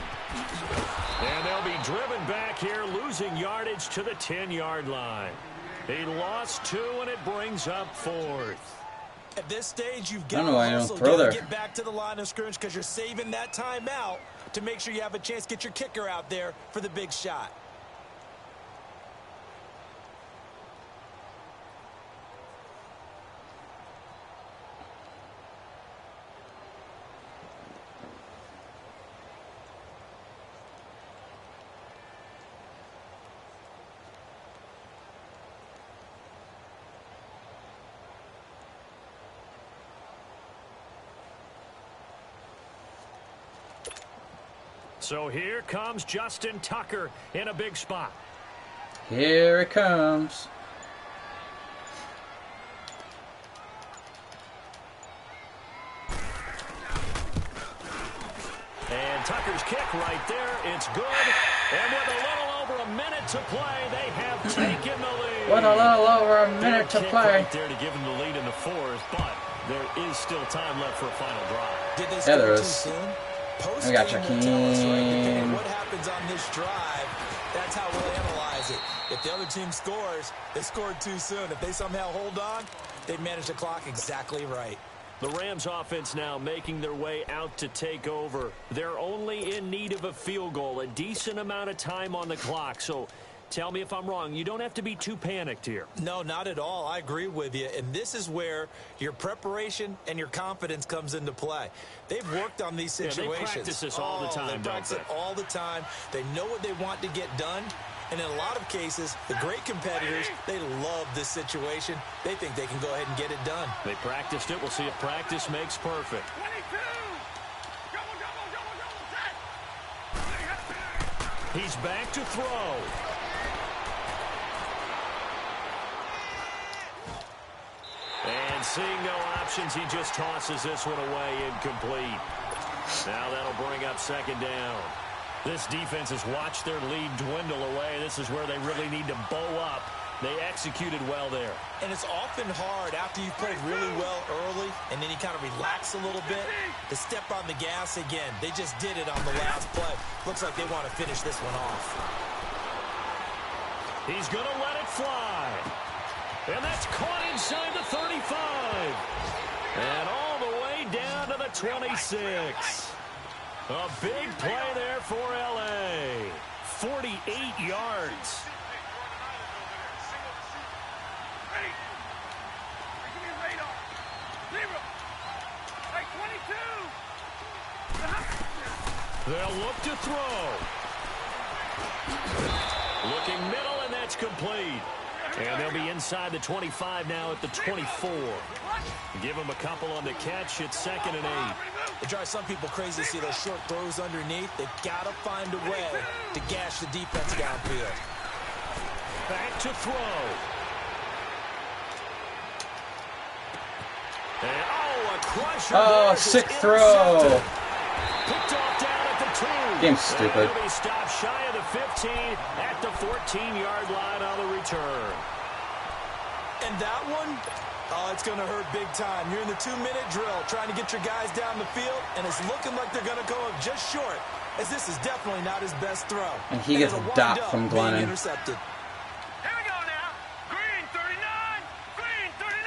S3: And they'll be driven back here, losing yardage to the 10-yard line. He lost 2, and it brings up 4th.
S6: At this stage, you've
S4: I
S6: got
S4: don't know why you
S6: to
S4: don't
S6: also
S4: throw there.
S6: get back to the line of scrimmage because you're saving that timeout to make sure you have a chance to get your kicker out there for the big shot.
S3: So here comes Justin Tucker in a big spot.
S4: Here it comes.
S3: And Tucker's kick right there. It's good. And with a little over a minute to play, they have taken the lead.
S4: What a little over a minute to
S3: Kick
S4: play.
S3: right there to give them the lead in the 4th, but there is still time left for a final drive.
S6: Did they
S4: Yeah,
S6: score
S4: there
S6: too
S4: is.
S6: soon?
S4: I got
S6: Post-game
S4: you,
S6: will tell us, right? Depending on
S4: King.
S6: what happens on this drive, that's how we'll analyze it. If the other team scores, they scored too soon. If they somehow hold on, they've managed the clock exactly right.
S3: The Rams offense now making their way out to take over. They're only in need of a field goal, a decent amount of time on the clock. So tell me if I'm wrong. You don't have to be too panicked here.
S6: No, not at all. I agree with you. And this is where your preparation and your confidence comes into play. They've worked on these situations.
S3: They practice this all the time,
S6: They
S3: don't
S6: practice it all the time. They know what they want to get done. And in a lot of cases, the great competitors, they love this situation. They think they can go ahead and get it done.
S3: They practiced it. We'll see if practice makes perfect.
S5: 22. Double, double, double, double.
S3: He's back to throw. And seeing no options, he just tosses this one away incomplete. Now that'll bring up 2nd down. This defense has watched their lead dwindle away. This is where they really need to bow up. They executed well there.
S6: And it's often hard after you've played really well early and then you kind of relax a little bit to step on the gas again. They just did it on the last play. Looks like they want to finish this one off.
S3: He's going to let it fly. And that's caught inside the 35. And all the way down to the 26. A big play there for L.A. 48 yards. They'll look to throw. Looking middle, and that's complete. And they'll be inside the 25 now at the 24. Give them a couple on the catch. It's 2nd and 8.
S6: It drives some people crazy to see those short throws underneath. They've got to find a way to gash the defense downfield.
S3: Back to throw. And, oh, a
S4: Oh, sick throw.
S3: Picked off down at the 2.
S4: Game's stupid.
S3: He'll be stopped shy of the 15 at the 14-yard line on the return.
S6: And that one, oh, it's going to hurt big time. You're in the 2-minute drill trying to get your guys down the field, and it's looking like they're going to go up just short, as this is definitely not his best throw.
S4: And he gets a dot from Glennon.
S6: Intercepted.
S5: Here we go now. Green 39. Green 39.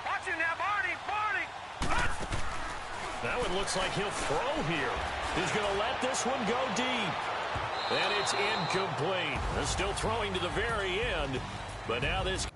S5: Watch it now, Barney. Barney.
S3: Now it looks like he'll throw here. He's going to let this one go deep. And it's incomplete. They're still throwing to the very end. But now this...